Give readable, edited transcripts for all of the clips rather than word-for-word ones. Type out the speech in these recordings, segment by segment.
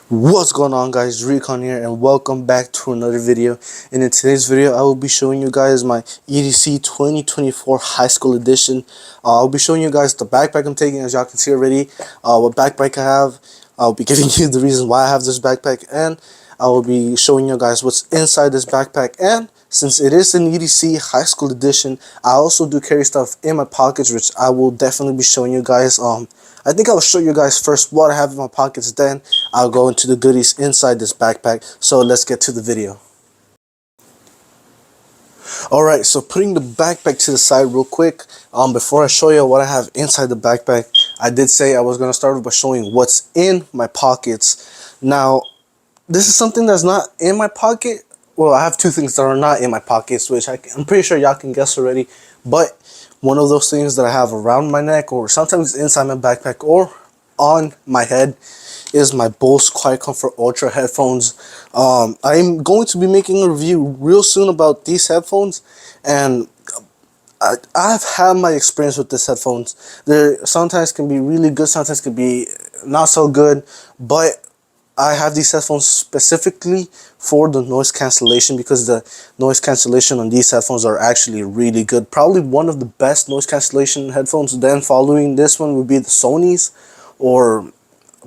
What's going on, guys? Recon here, and welcome back to another video. And in today's video I will be showing you guys my EDC 2024 high school edition. I'll be showing you guys the backpack I'm taking, as y'all can see already, what backpack I have. I'll be giving you the reason why I have this backpack, and I will be showing you guys what's inside this backpack. And since it is an EDC high school edition, I also do carry stuff in my pockets, which I will definitely be showing you guys. I think I'll show you guys first what I have in my pockets, then I'll go into the goodies inside this backpack. So let's get to the video. Alright, so putting the backpack to the side real quick, before I show you what I have inside the backpack, I did say I was going to start by showing what's in my pockets. Now, this is something that's not in my pocket. Well, I have two things that are not in my pockets, which I'm pretty sure y'all can guess already. But one of those things that I have around my neck, or sometimes inside my backpack, or on my head, is my Bose Quiet Comfort Ultra headphones. I'm going to be making a review real soon about these headphones, and I've had my experience with these headphones. They sometimes can be really good, sometimes can be not so good, but I have these headphones specifically for the noise cancellation, because the noise cancellation on these headphones are actually really good. Probably one of the best noise cancellation headphones. Then following this one would be the Sony's, or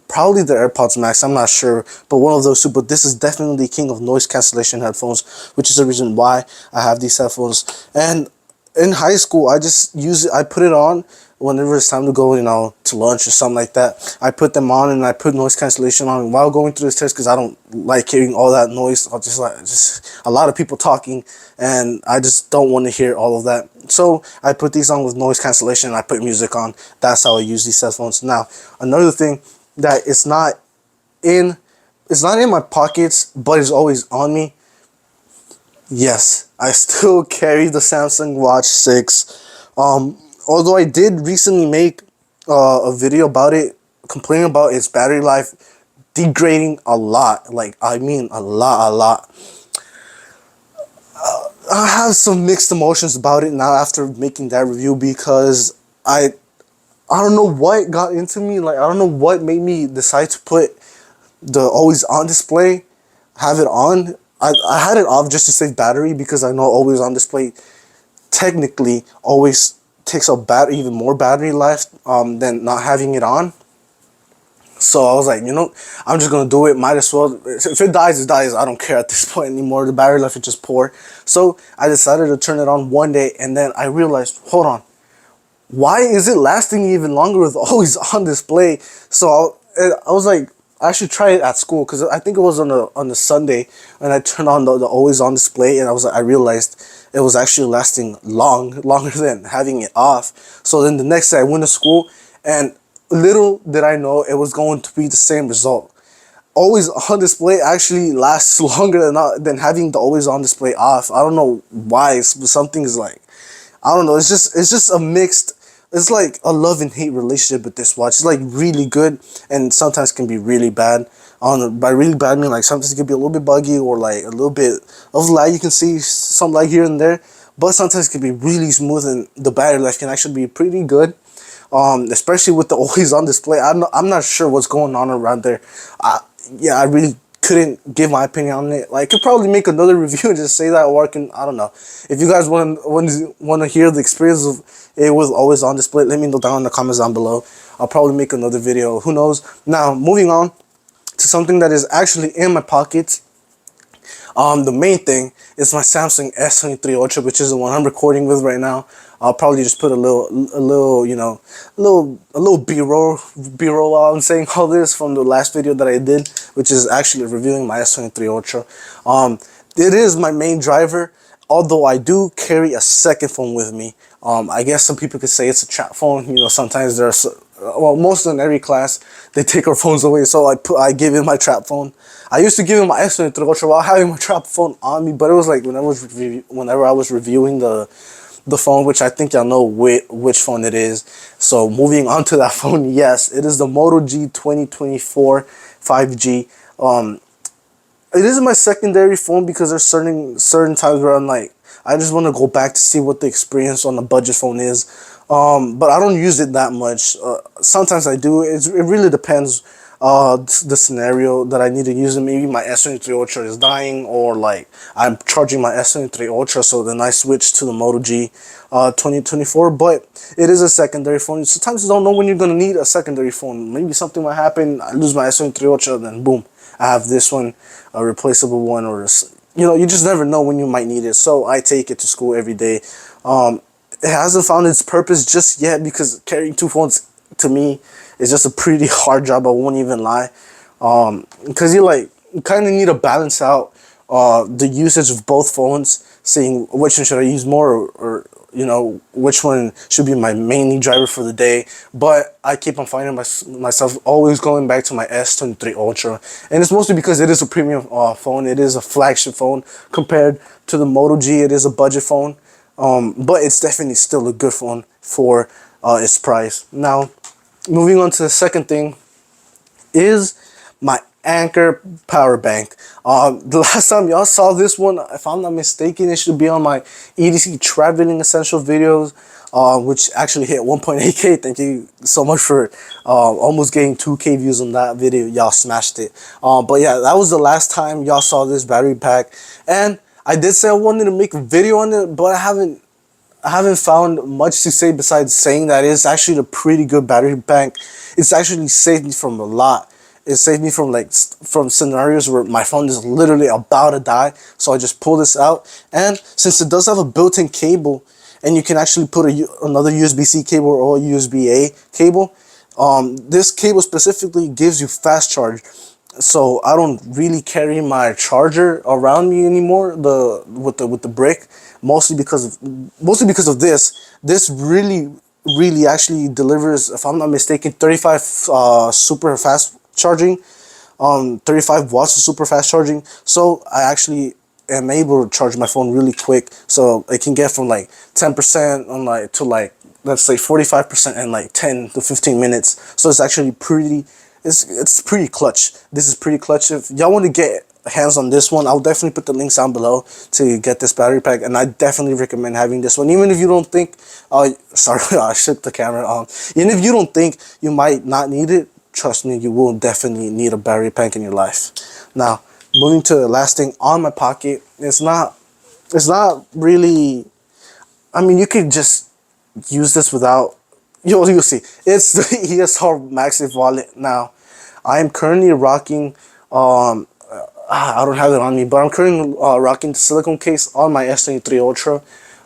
probably the AirPods Max, I'm not sure, but one of those two. But this is definitely king of noise cancellation headphones, which is the reason why I have these headphones. And in high school, I just use it, I put it on whenever it's time to go, to lunch or something like that. I put them on, and I put noise cancellation on while going through this test, because I don't like hearing all that noise. I just a lot of people talking, and I just don't want to hear all of that. So I put these on with noise cancellation, and I put music on. That's how I use these headphones. Now, another thing that it's not in my pockets, but it's always on me. Yes, I still carry the Samsung Watch 6. Although I did recently make a video about it, complaining about its battery life degrading a lot. Like, I mean a lot. I have some mixed emotions about it now after making that review, because I don't know what got into me. Like, I don't know what made me decide to put the always on display, have it on. I had it off just to save battery, because I know always on display technically always takes up even more battery life than not having it on. So I was like, I'm just gonna do it. Might as well. If it dies, it dies. I don't care at this point anymore. The battery life is just poor. So I decided to turn it on one day, and then I realized, hold on, why is it lasting even longer with always on display? So I was like, I should try it at school, because I think it was on a Sunday, and I turned on the always on display, and I realized it was actually lasting longer than having it off. So then the next day I went to school, and little did I know it was going to be the same result. Always on display actually lasts longer than having the always on display off. I don't know why, but something is like, I don't know. It's just a mixed. It's like a love and hate relationship with this watch. It's like really good, and sometimes can be really bad. By really bad, I mean like sometimes it can be a little bit buggy, or like a little bit of lag. You can see some lag here and there, but sometimes it can be really smooth, and the battery life can actually be pretty good. Especially with the always on display. I'm not sure what's going on around there. Yeah, I really couldn't give my opinion on it. Like, I could probably make another review and just say that, or I don't know. If you guys want to hear the experience of it was always on display, let me know down in the comments down below. I'll probably make another video. Who knows? Now, moving on to something that is actually in my pockets. The main thing is my Samsung S23 Ultra, which is the one I'm recording with right now. I'll probably just put a little B-roll while I'm saying all this from the last video that I did, which is actually reviewing my S23 Ultra. It is my main driver, although I do carry a second phone with me. I guess some people could say it's a trap phone. Sometimes there's, well, most in every class, they take our phones away, so I give him my trap phone. I used to give him my S23 Ultra while having my trap phone on me, but it was like whenever I was reviewing the phone, which I think y'all know which phone it is. So moving on to that phone, yes, it is the Moto G 2024 5G. It is my secondary phone, because there's certain times where I'm like, I just want to go back to see what the experience on the budget phone is. But I don't use it that much. Sometimes I do. It really depends. the scenario that I need to use it. Maybe my S23 Ultra is dying, or like I'm charging my S23 Ultra, so then I switch to the Moto G 2024. But it is a secondary phone. Sometimes you don't know when you're gonna need a secondary phone. Maybe something might happen, I lose my S23 Ultra, then boom, I have this one, a replaceable one, or you just never know when you might need it. So I take it to school every day. It hasn't found its purpose just yet, because carrying two phones to me is just a pretty hard job. I won't even lie, because you kind of need to balance out the usage of both phones, seeing which one should I use more, or which one should be my main driver for the day. But I keep on finding myself always going back to my S23 Ultra, and it's mostly because it is a premium phone. It is a flagship phone compared to the Moto G. It is a budget phone, but it's definitely still a good phone for its price. Now, moving on to the second thing is my Anchor power bank. The last time y'all saw this one, if I'm not mistaken, it should be on my EDC traveling essential videos, which actually hit 1.8k. Thank you so much for almost getting 2k views on that video. Y'all smashed it. But yeah, that was the last time y'all saw this battery pack, and I did say I wanted to make a video on it, but I haven't found much to say besides saying that it's actually a pretty good battery bank. It's actually saved me from a lot. It saved me from from scenarios where my phone is literally about to die. So I just pull this out, and since it does have a built-in cable, and you can actually put another USB-C cable or USB-A cable, this cable specifically gives you fast charge. So I don't really carry my charger around me anymore, with the brick, mostly because of this. This really actually delivers, if I'm not mistaken, 35 super fast charging, 35 watts of super fast charging. So I actually am able to charge my phone really quick, so it can get from 10% on to let's say 45% in 10 to 15 minutes. So it's actually it's pretty clutch. This is pretty clutch. If y'all want to get hands on this one, I'll definitely put the links down below to get this battery pack, and I definitely recommend having this one. Even if you don't think, sorry, I shook the camera. Even if you don't think you might not need it, trust me, you will definitely need a battery pack in your life. Now, moving to the last thing on my pocket, it's not really. I mean, you could just use this without. You'll see. It's the ESR Maxif wallet. Now, I am currently rocking. I don't have it on me, but I'm currently rocking the silicone case on my S23 Ultra.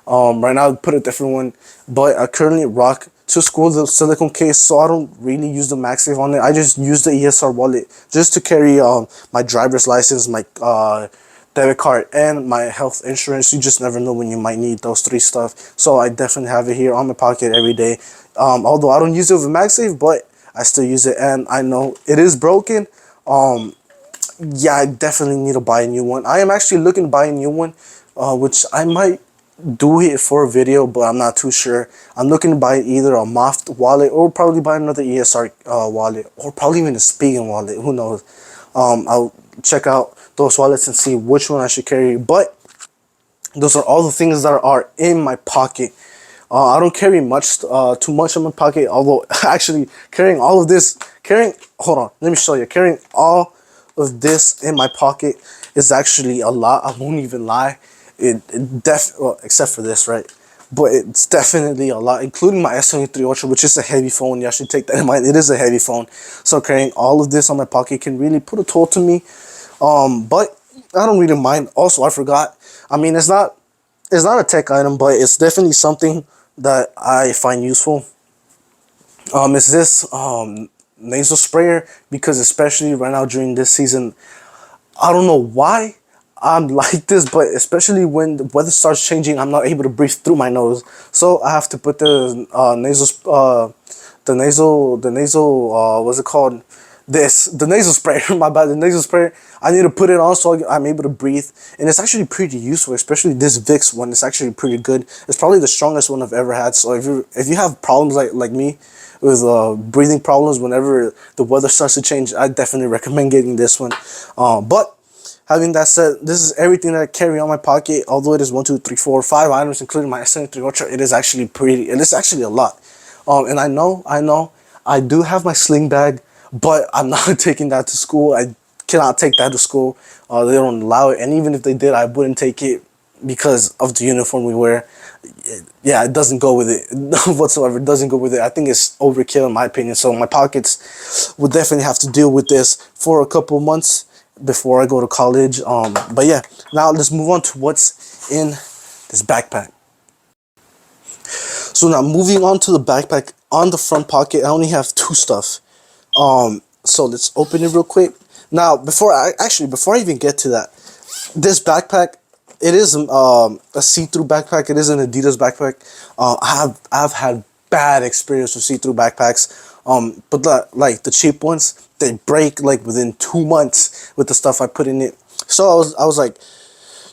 Right now I put a different one, but I currently rock to school the silicone case, so I don't really use the MagSafe on it. I just use the ESR wallet just to carry my driver's license, my debit card, and my health insurance. You just never know when you might need those three stuff. So I definitely have it here on my pocket every day. Although I don't use it with MagSafe, but I still use it, and I know it is broken. Yeah, I definitely need to buy a new one. I am actually looking to buy a new one, which I might do it for a video, but I'm not too sure. I'm looking to buy either a Moft wallet, or probably buy another ESR wallet, or probably even a Spigen wallet. Who knows? I'll check out those wallets and see which one I should carry. But those are all the things that are in my pocket. I don't carry too much in my pocket, although actually carrying all of this, hold on, let me show you. Carrying all of this in my pocket is actually a lot. I won't even lie. Well, except for this, right? But it's definitely a lot, including my S23 Ultra, which is a heavy phone. You should take that in mind. It is a heavy phone. So carrying all of this on my pocket can really put a toll to me. But I don't really mind. Also, I forgot. I mean, it's not a tech item, but it's definitely something that I find useful. Is this nasal sprayer, because especially right now during this season, I don't know why I'm like this, but especially when the weather starts changing, I'm not able to breathe through my nose, so I have to put the nasal what's it called, the nasal sprayer, my bad, the nasal sprayer. I need to put it on so I'm able to breathe, and it's actually pretty useful, especially this Vicks one. It's actually pretty good. It's probably the strongest one I've ever had. So if you have problems like me with breathing problems whenever the weather starts to change, I definitely recommend getting this one. But having that said, this is everything that I carry on my pocket. Although it is 1, 2, 3, 4, 5 items, including my S23 Ultra, it is actually pretty, and it's actually a lot. And I know I do have my sling bag, but I'm not taking that to school. I cannot take that to school. They don't allow it, and even if they did, I wouldn't take it because of the uniform we wear. Yeah, it doesn't go with it whatsoever. It doesn't go with it. I think it's overkill in my opinion. So my pockets would definitely have to deal with this for a couple months before I go to college. But yeah, now let's move on to what's in this backpack. So now moving on to the backpack, on the front pocket, I only have two stuff. So let's open it real quick. Now, before I even get to that, this backpack, it is a see-through backpack. It is an Adidas backpack. I've had bad experience with see-through backpacks. But the cheap ones, they break like within 2 months with the stuff I put in it. So I was like,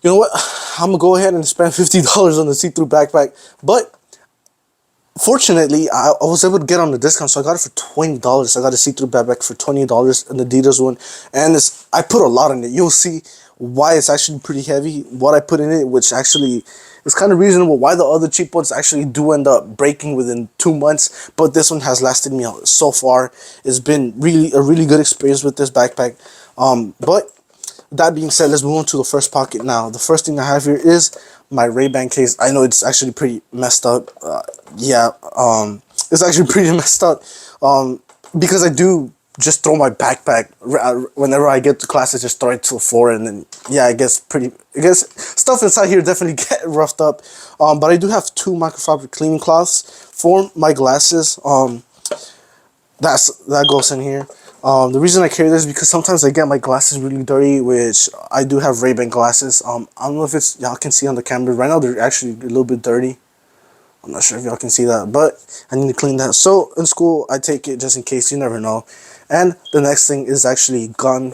you know what? I'm gonna go ahead and spend $50 on the see-through backpack. But fortunately, I was able to get on the discount, so I got it for $20. I got a see-through backpack for $20, an Adidas one, and I put a lot in it. You'll see why it's actually pretty heavy, what I put in it, which actually is kind of reasonable. Why the other cheap ones actually do end up breaking within 2 months, but this one has lasted me so far. It's been a really good experience with this backpack. But that being said, let's move on to the first pocket now. The first thing I have here is my Ray-Ban case. I know it's actually pretty messed up. It's actually pretty messed up. Because I do just throw my backpack whenever I get to class. I just throw it to the floor, and then yeah, I guess stuff inside here definitely get roughed up. But I do have two microfiber cleaning cloths for my glasses. That goes in here. The reason I carry this is because sometimes I get my glasses really dirty, which I do have Ray-Ban glasses. I don't know if y'all can see on the camera. Right now they're actually a little bit dirty. I'm not sure if y'all can see that, but I need to clean that. So in school, I take it just in case, you never know. And the next thing is actually gun.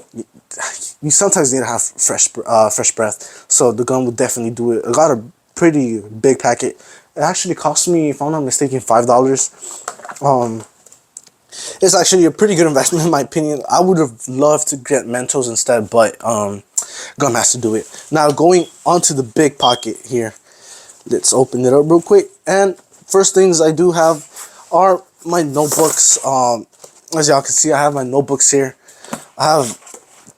You sometimes need to have fresh breath. So the gun would definitely do it. I got a pretty big packet. It actually cost me, if I'm not mistaken, $5. It's actually a pretty good investment in my opinion. I would have loved to get Mentos instead, but gum has to do it. Now going onto the big pocket here. Let's open it up real quick. And first things I do have are my notebooks. As y'all can see, I have my notebooks here. I have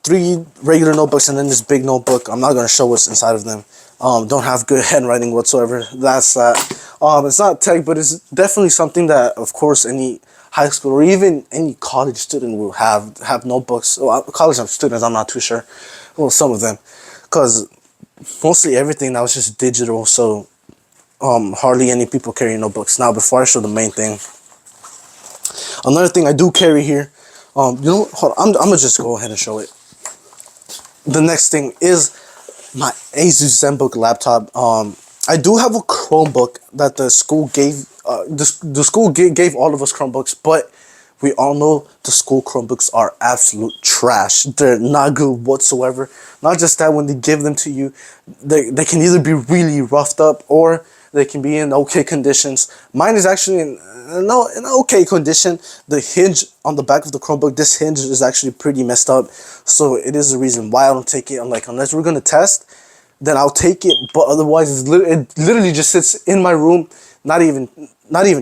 3 regular notebooks and then this big notebook. I'm not going to show what's inside of them. Don't have good handwriting whatsoever. That's that. It's not tech, but it's definitely something that, of course, any high school or even any college student will have notebooks. Well, college students, I'm not too sure. Well, some of them, because mostly everything now is just digital. So hardly any people carry notebooks. Now, before I show the main thing, another thing I do carry here, you know what? Hold on, I'm gonna just go ahead and show it. The next thing is my Asus ZenBook laptop. I do have a Chromebook that the school gave. The school gave all of us Chromebooks, but we all know the school Chromebooks are absolute trash. They're not good whatsoever. Not just that, when they give them to you, they can either be really roughed up or they can be in okay conditions. Mine is actually in okay condition. The hinge on the back of the Chromebook, this hinge is actually pretty messed up. So it is the reason why I don't take it. I'm like, unless we're going to test, then I'll take it. But otherwise, it literally just sits in my room, not even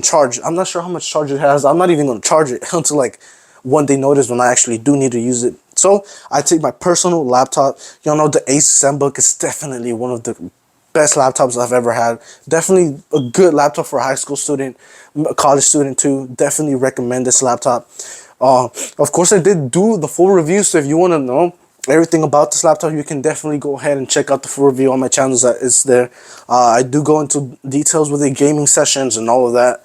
charged. I'm not sure how much charge it has. I'm not even going to charge it until like one day notice when I actually do need to use it. So I take my personal laptop. Y'all know the Asus ZenBook is definitely one of the best laptops I've ever had. Definitely a good laptop for a high school student, a college student too. Definitely recommend this laptop. Of course, I did do the full review, so if you want to know everything about this laptop, you can definitely go ahead and check out the full review on my channels. That is there. I do go into details with the gaming sessions and all of that.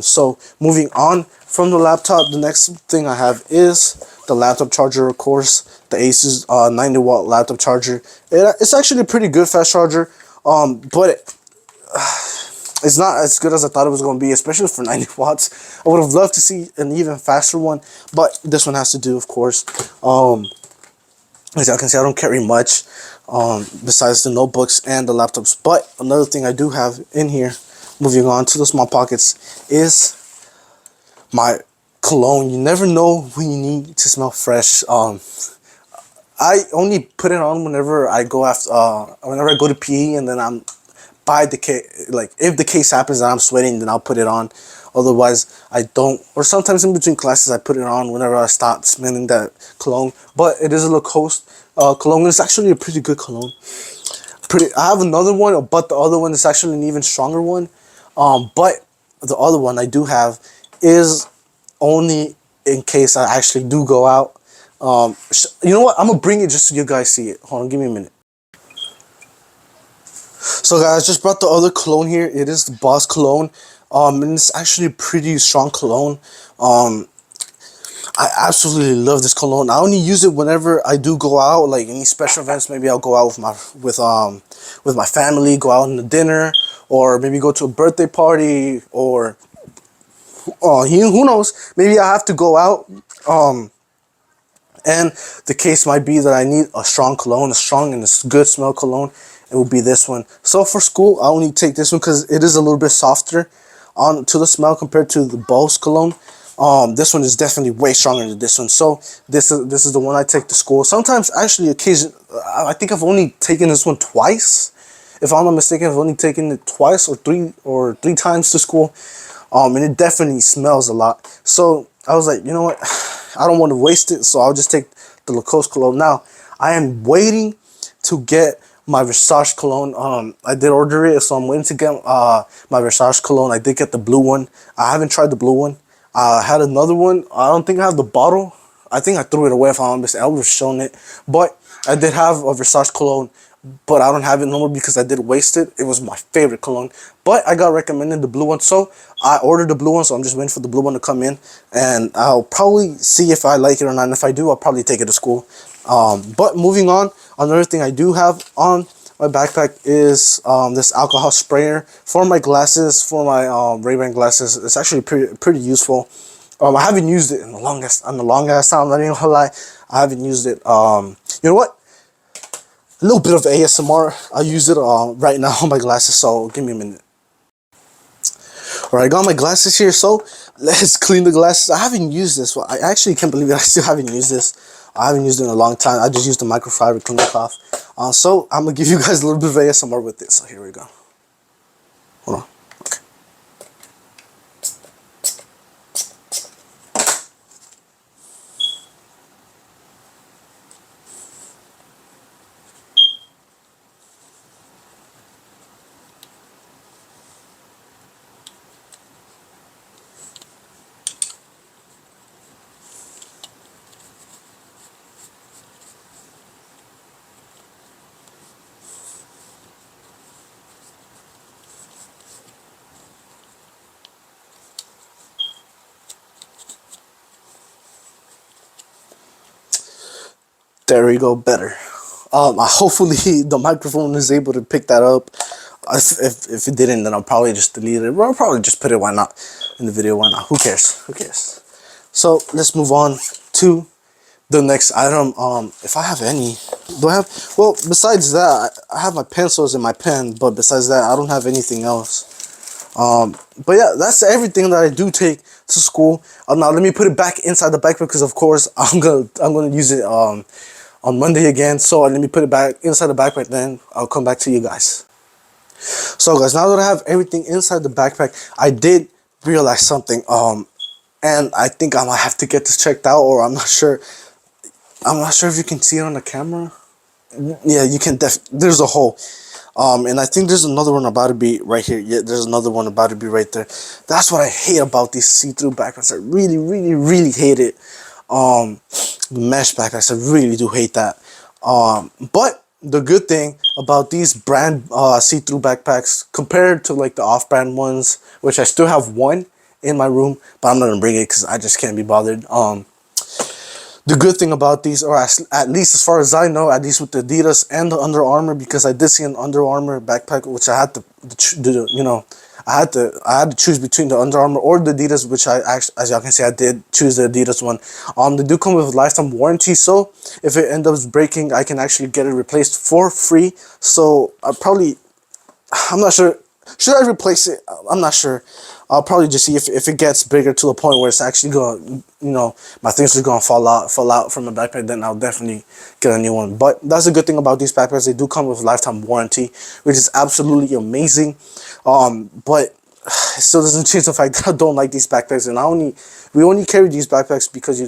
So moving on from the laptop, the next thing I have is the laptop charger, of course, the Asus 90-watt laptop charger. It's actually a pretty good fast charger, but it's not as good as I thought it was going to be, especially for 90 watts. I would have loved to see an even faster one, but this one has to do, of course. As y'all can see, I don't carry much besides the notebooks and the laptops. But another thing I do have in here, moving on to the small pockets, is my cologne. You never know when you need to smell fresh. I only put it on whenever I go to PE, and then I'm by the case. Like if the case happens and I'm sweating, then I'll put it on. Otherwise, I don't. Or sometimes in between classes, I put it on whenever I stop smelling that cologne. But it is a Lacoste cologne. It's actually a pretty good cologne. I have another one, but the other one is actually an even stronger one. But the other one I do have is only in case I actually do go out. You know what? I'm gonna bring it just so you guys see it. Hold on, give me a minute. So guys, just brought the other cologne here. It is the Boss cologne. And it's actually a pretty strong cologne. I absolutely love this cologne. I only use it whenever I do go out, like any special events. Maybe I'll go out with my family, go out on a dinner, or maybe go to a birthday party, or who knows? Maybe I have to go out. And the case might be that I need a strong cologne, a strong and a good smell cologne. It will be this one. So for school, I only take this one because it is a little bit softer on to the smell compared to the Bose cologne. This one is definitely way stronger than this one. So this is the one I take to school. Sometimes, actually, I think I've only taken this one twice. If I'm not mistaken, I've only taken it twice or three times to school. And it definitely smells a lot. So I was like, you know what? I don't want to waste it, so I'll just take the Lacoste cologne. Now, I am waiting to get my Versace cologne. I did order it, so I'm waiting to get my Versace cologne. I did get the blue one. I haven't tried the blue one. I had another one. I don't think I have the bottle. I think I threw it away if I'm honest. I was showing it. But I did have a Versace cologne, but I don't have it no more because I did waste it. It was my favorite cologne. But I got recommended the blue one, so I ordered the blue one, so I'm just waiting for the blue one to come in. And I'll probably see if I like it or not. And if I do, I'll probably take it to school. But moving on, another thing I do have on my backpack is this alcohol sprayer for my glasses, for my Ray-Ban glasses. It's actually pretty useful. I haven't used it in the longest time. I'm not even gonna lie. I haven't used it. You know what? A little bit of ASMR. I use it right now on my glasses. So give me a minute. Alright, I got my glasses here. So let's clean the glasses. I haven't used this. Well, I actually can't believe it. I still haven't used this. I haven't used it in a long time. I just used the microfiber clean cloth. So I'm gonna give you guys a little bit of ASMR with this. So here we go. Hold on. Okay. There we go, better. Hopefully the microphone is able to pick that up. If it didn't, then I'll probably just delete it. Or I'll probably just put it, why not, in the video, why not? Who cares? Who cares? So let's move on to the next item. If I have any, do I have? Well, besides that, I have my pencils and my pen. But besides that, I don't have anything else. But yeah, that's everything that I do take to school. Now let me put it back inside the backpack because of course I'm gonna use it on Monday again. So let me put it back inside the backpack. Then I'll come back to you guys. So guys, now that I have everything inside the backpack, I did realize something. And I think I might have to get this checked out, or I'm not sure. I'm not sure if you can see it on the camera. Yeah, you can. There's a hole. And I think there's another one about to be right here. Yeah, there's another one about to be right there. That's what I hate about these see-through backpacks. I really, really, really hate it. The mesh backpacks, I really do hate that. But the good thing about these brand see-through backpacks compared to like the off-brand ones, which I still have one in my room, but I'm not gonna bring it because I just can't be bothered. The good thing about these, or at least as far as I know, at least with the Adidas and the Under Armour, because I did see an Under Armour backpack, which I had to, you know, I had to choose between the Under Armour or the Adidas, which I actually, as y'all can see, I did choose the Adidas one. They do come with a lifetime warranty, so if it ends up breaking, I can actually get it replaced for free. So I'm not sure. Should I replace it? I'm not sure. I'll probably just see if it gets bigger to the point where it's actually going, you know, my things are going to fall out from the backpack, then I'll definitely get a new one. But that's the good thing about these backpacks. They do come with lifetime warranty, which is absolutely amazing. But it still doesn't change the fact that I don't like these backpacks, and we only carry these backpacks because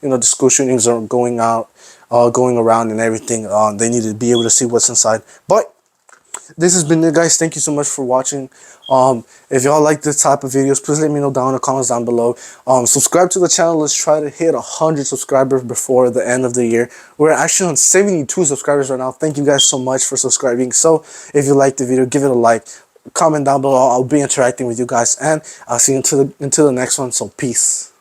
the school shootings are going around and everything. They need to be able to see what's inside. But this has been it, guys. Thank you so much for watching. If y'all like this type of videos, please let me know down in the comments down below. Subscribe to the channel. Let's try to hit 100 subscribers before the end of the year. We're actually on 72 subscribers right now. Thank you guys so much for subscribing. So if you liked the video, give it a like, comment down below. I'll be interacting with you guys, and I'll see you until the next one. So peace.